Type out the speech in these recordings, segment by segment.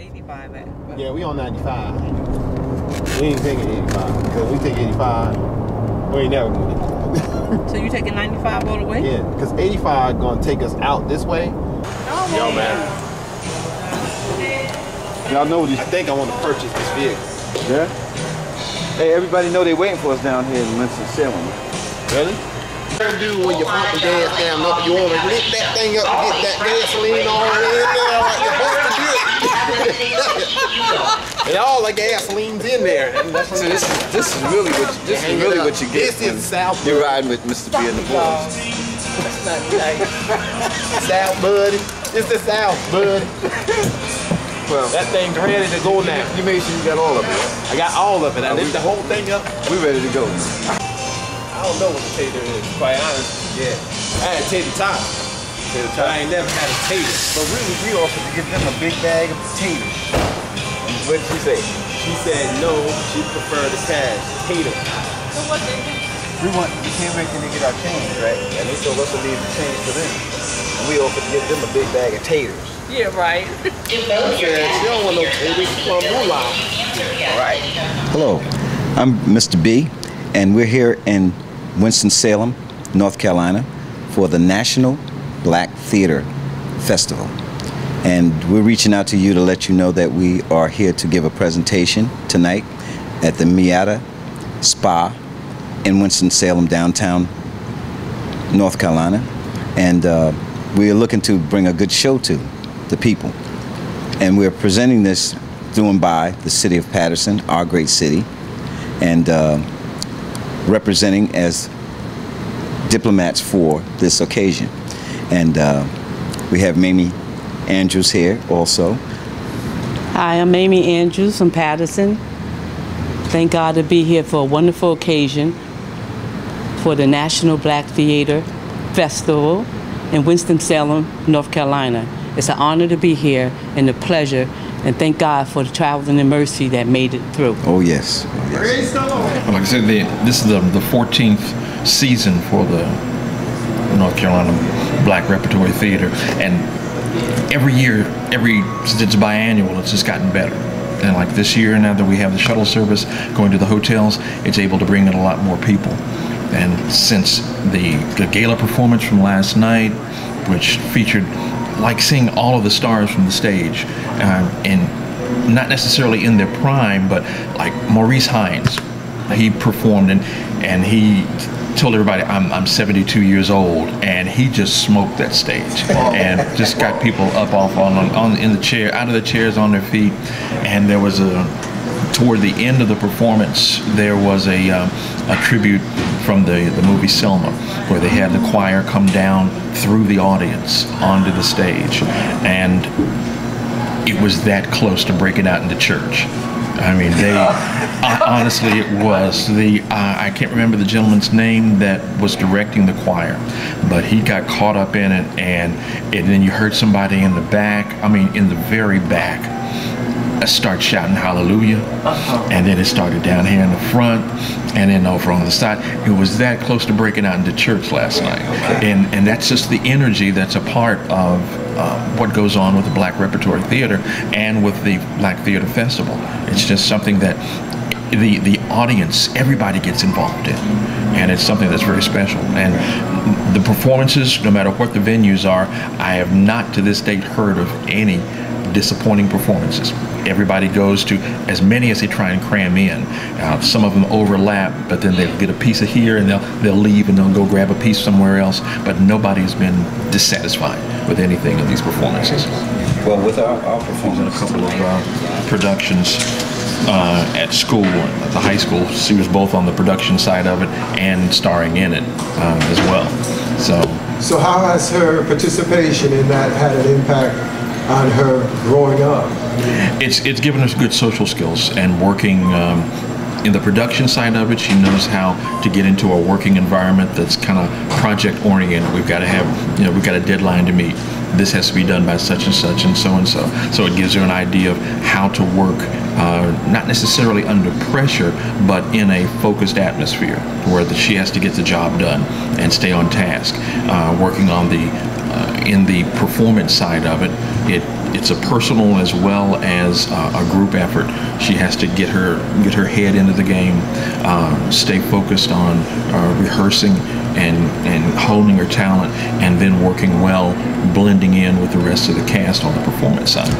85 at? Yeah, we on 95. We ain't taking 85 because we take 85, we ain't never gonna get there. So you taking 95 all the way? Yeah, because 85 gonna take us out this way. Oh, Yo, man. Y'all know these. I think I want to purchase this vehicle. Yeah? Hey, everybody know they waiting for us down here in Winston Salem. Really? What you do when you pump the gas down up, you want to lift that thing up and get that gasoline on in there like you're supposed to do. And all the gasoline's in there. So this is really what you get. This is South. You're riding with Mr. B and the boys. That's not nice. South, buddy. It's the South, buddy. Well, That thing's ready to go now. you made sure you got all of it. I got all of it. I lift the whole thing up. We ready to go. I don't know what the tater is, quite honest. Yeah. I had tater tots. But I ain't never had a tater. But really, we offered to give them a big bag of potatoes. What did she say? She said no, she preferred the cash. Tater. So what they do? We can't make them get our change, right? And they told us to leave the change to them. And we offered to give them a big bag of taters. Yeah, right. She said she don't want no taters, she want moolah. Right. Hello, I'm Mr. B, and we're here in Winston-Salem, North Carolina, for the National Black Theater Festival. And we're reaching out to you to let you know that we are here to give a presentation tonight at the Mista Spa in Winston-Salem, downtown North Carolina. And we are looking to bring a good show to the people. And we're presenting this doing by the city of Patterson, our great city, and representing as diplomats for this occasion. And we have Mamie Andrews here also. Hi, I'm Mamie Andrews from Patterson. Thank God to be here for a wonderful occasion for the National Black Theater Festival in Winston-Salem, North Carolina. It's an honor to be here and a pleasure, and thank God for the travel and the mercy that made it through. Oh yes. Oh, yes. Well, like I said, this is the 14th season for the North Carolina Black Repertory Theater, and every year, since it's biannual, it's just gotten better. And like this year, now that we have the shuttle service going to the hotels, it's able to bring in a lot more people. And since the gala performance from last night, which featured like seeing all of the stars from the stage, and not necessarily in their prime, but like Maurice Hines, he performed and he told everybody, I'm 72 years old, and he just smoked that stage and just got people up off in the chair, out of the chairs, on their feet. And there was toward the end of the performance, there was a tribute from the movie Selma, where they had the choir come down through the audience onto the stage, and it was that close to breaking out into church. I mean, honestly, it was. I can't remember the gentleman's name that was directing the choir, but he got caught up in it, and then you heard somebody in the back, I mean, in the very back, start shouting hallelujah, and then it started down here in the front, and then over on the side. It was that close to breaking out into church last night, and that's just the energy that's a part of what goes on with the Black Repertory Theater and with the Black Theater Festival. It's just something that the audience, everybody gets involved in, and it's something that's very special. And the performances, no matter what the venues are, I have not to this date heard of any disappointing performances. Everybody goes to as many as they try and cram in. Some of them overlap, but then they'll get a piece of here and they'll leave and they'll go grab a piece somewhere else. But nobody's been dissatisfied with anything of these performances. Well, with our performance, A couple of productions at school, at the high school. She was both on the production side of it and starring in it as well. So how has her participation in that had an impact on her growing up? It's given us good social skills, and working in the production side of it, she knows how to get into a working environment that's kind of project oriented. We've got to have, we've got a deadline to meet. This has to be done by such and such and so and so. So it gives her an idea of how to work, not necessarily under pressure, but in a focused atmosphere where she has to get the job done and stay on task. Working on in the performance side of it, it's a personal as well as a group effort. She has to get her head into the game, stay focused on rehearsing and honing her talent, and then working well, blending in with the rest of the cast on the performance side.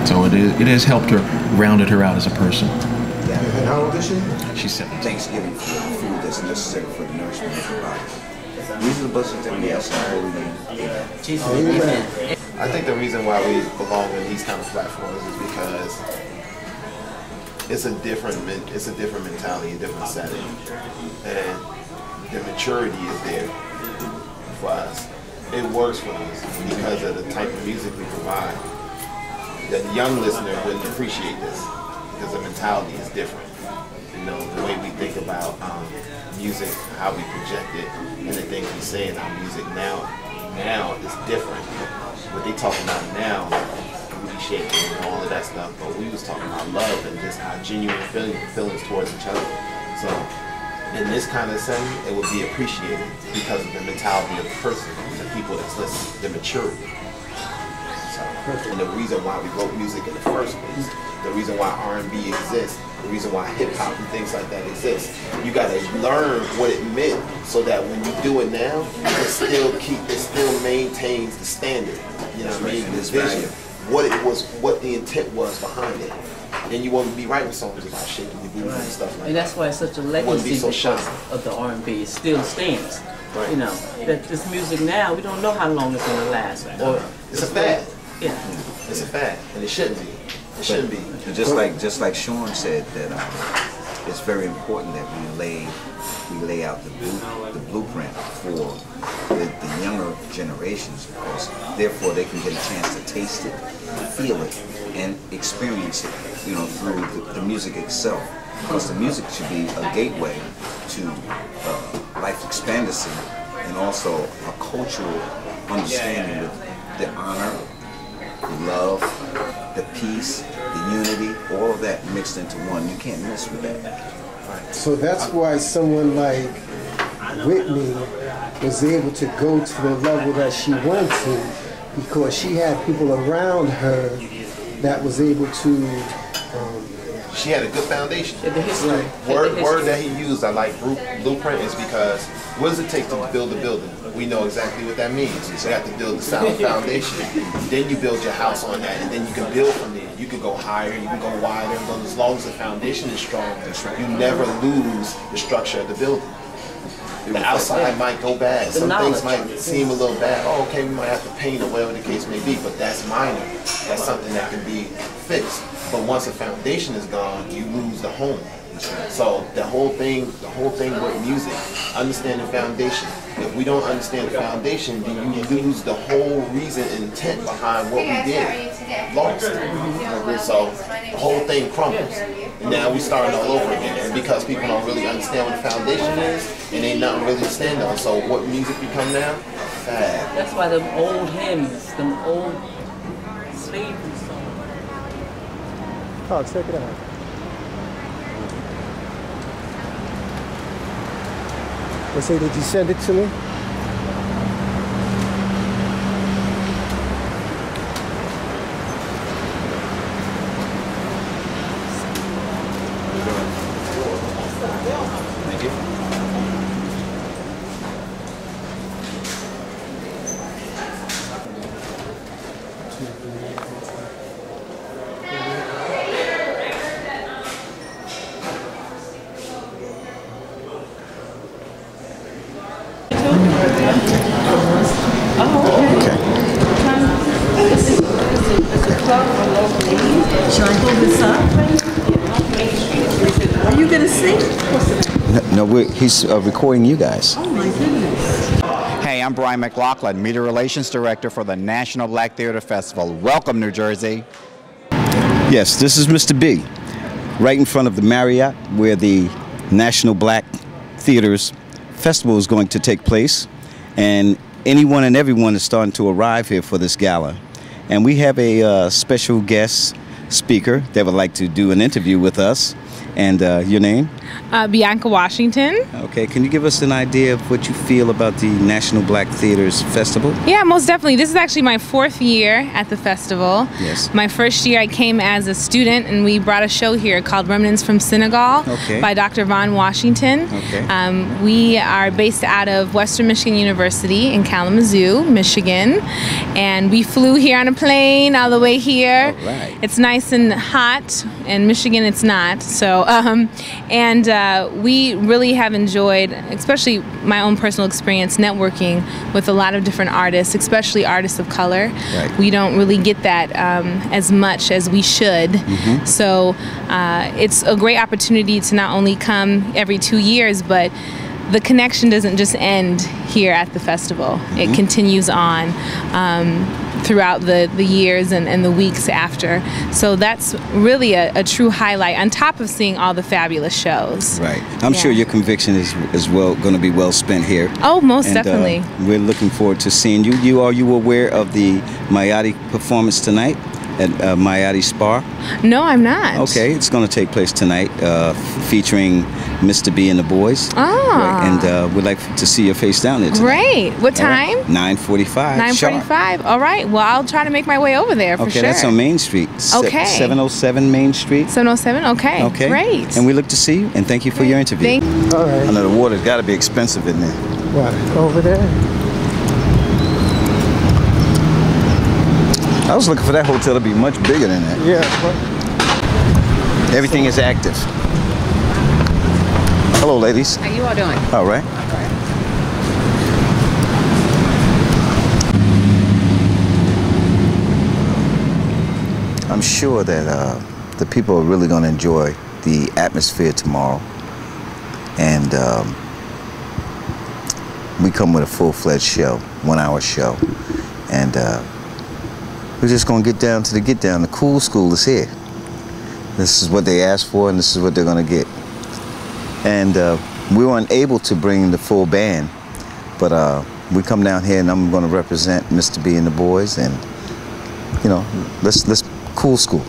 So it has helped her, rounded her out as a person. And how old is she? She's 17. Thanksgiving food that's necessary for the nourishment of the body. These are the blessings that we have. Amen. I think the reason why we belong in these kind of platforms is because it's a different mentality, a different setting, and the maturity is there for us. It works for us because of the type of music we provide. The young listener wouldn't appreciate this because the mentality is different. You know, the way we think about music, how we project it, and the things we say in our music now is different. What they talking about now, booty shaking and all of that stuff, but we was talking about love and just our genuine feelings towards each other. So in this kind of setting, it would be appreciated because of the mentality of the person, the people that's listening, the maturity. So, and the reason why we wrote music in the first place, the reason why R&B exists, the reason why hip hop and things like that exist. You gotta learn what it meant so that when you do it now, it still maintains the standard. You know what I mean? The vision, what it was, what the intent was behind it. And you won't be writing songs about shaking your booty and stuff like that. And that's why it's such a legacy of the R&B. It still stands. Right. You know, that this music now, we don't know how long it's gonna last. Or it's a fad. Yeah. It's a fad, and it shouldn't be. It shouldn't be. And just like Sean said, that it's very important that we lay out the blueprint for the younger generations, because therefore they can get a chance to taste it, feel it, and experience it, you know, through the music itself. Because the music should be a gateway to life expectancy and also a cultural understanding of the honor, the love, the peace, the unity, all of that mixed into one. You can't mess with that. So that's why someone like Whitney was able to go to the level that she went to, because she had people around her that was able to she had a good foundation. The history. Word that he used, I like blueprint, is because what does it take to build a building? We know exactly what that means. You have to build the solid foundation. Then you build your house on that, and then you can build from there. You can go higher, you can go wider, but as long as the foundation is strong, you never lose the structure of the building. The outside might go bad. Some things might seem a little bad. Oh, okay, we might have to paint or whatever the case may be, but that's minor. That's something that can be fixed. But once the foundation is gone, you lose the home. So the whole thing with music, understand the foundation. If we don't understand the foundation, then you lose the whole reason and intent behind what we did. Lost. So the whole thing crumbles. And now we starting all over again. And because people don't really understand what the foundation is, and ain't nothing really to stand on. So what music become now? Fad. That's why them old hymns, them old slavery songs. Oh, check it out. Let's say, did you send it to me? Thank you. Should I hold this up? Are you going to sing? No, he's recording you guys. Oh my goodness. Hey, I'm Brian McLaughlin, Media Relations Director for the National Black Theater Festival. Welcome, New Jersey. Yes, this is Mr. B, right in front of the Marriott, where the National Black Theaters Festival is going to take place. And anyone and everyone is starting to arrive here for this gala. And we have a special guest speaker that would like to do an interview with us. And your name? Bianca Washington. Okay, can you give us an idea of what you feel about the National Black Theaters Festival? Yeah, most definitely. This is actually my 4th year at the festival. Yes. My first year I came as a student, and we brought a show here called Remnants from Senegal by Dr. Von Washington. Okay. We are based out of Western Michigan University in Kalamazoo, Michigan. And we flew here on a plane all the way here. All right. It's nice and hot. In Michigan, it's not. So, we really have enjoyed, especially my own personal experience, networking with a lot of different artists, especially artists of color. Right. We don't really get that as much as we should. So it's a great opportunity to not only come every 2 years, but the connection doesn't just end here at the festival. It continues on throughout the years and the weeks after. So that's really a true highlight, on top of seeing all the fabulous shows. Right. I'm sure your conviction is going to be well spent here. Oh, most definitely. We're looking forward to seeing you. Are you aware of the Mayati performance tonight at Mayati Spa? No, I'm not. Okay, it's going to take place tonight, featuring Mr. B and the boys. Right, and we'd like to see your face down there tonight. Great. What time? 9:45. 9:45. All right. Well, I'll try to make my way over there for sure. Okay, that's on Main Street. Okay. 707 Main Street. 707. Okay. Okay. Great. And we look to see you, and thank you for your interview. All right. I know the water's got to be expensive in there. What? Over there? I was looking for that hotel to be much bigger than that. Yeah. Everything is active. Hello, ladies. How you all doing? All right. I'm sure that the people are really going to enjoy the atmosphere tomorrow. And we come with a full-fledged show, 1-hour show. And we're just going to get down to the get-down. The cool school is here. This is what they asked for, and this is what they're going to get. And we weren't able to bring the full band, but we come down here, and I'm going to represent Mr. B and the boys, and, you know, let's cool school.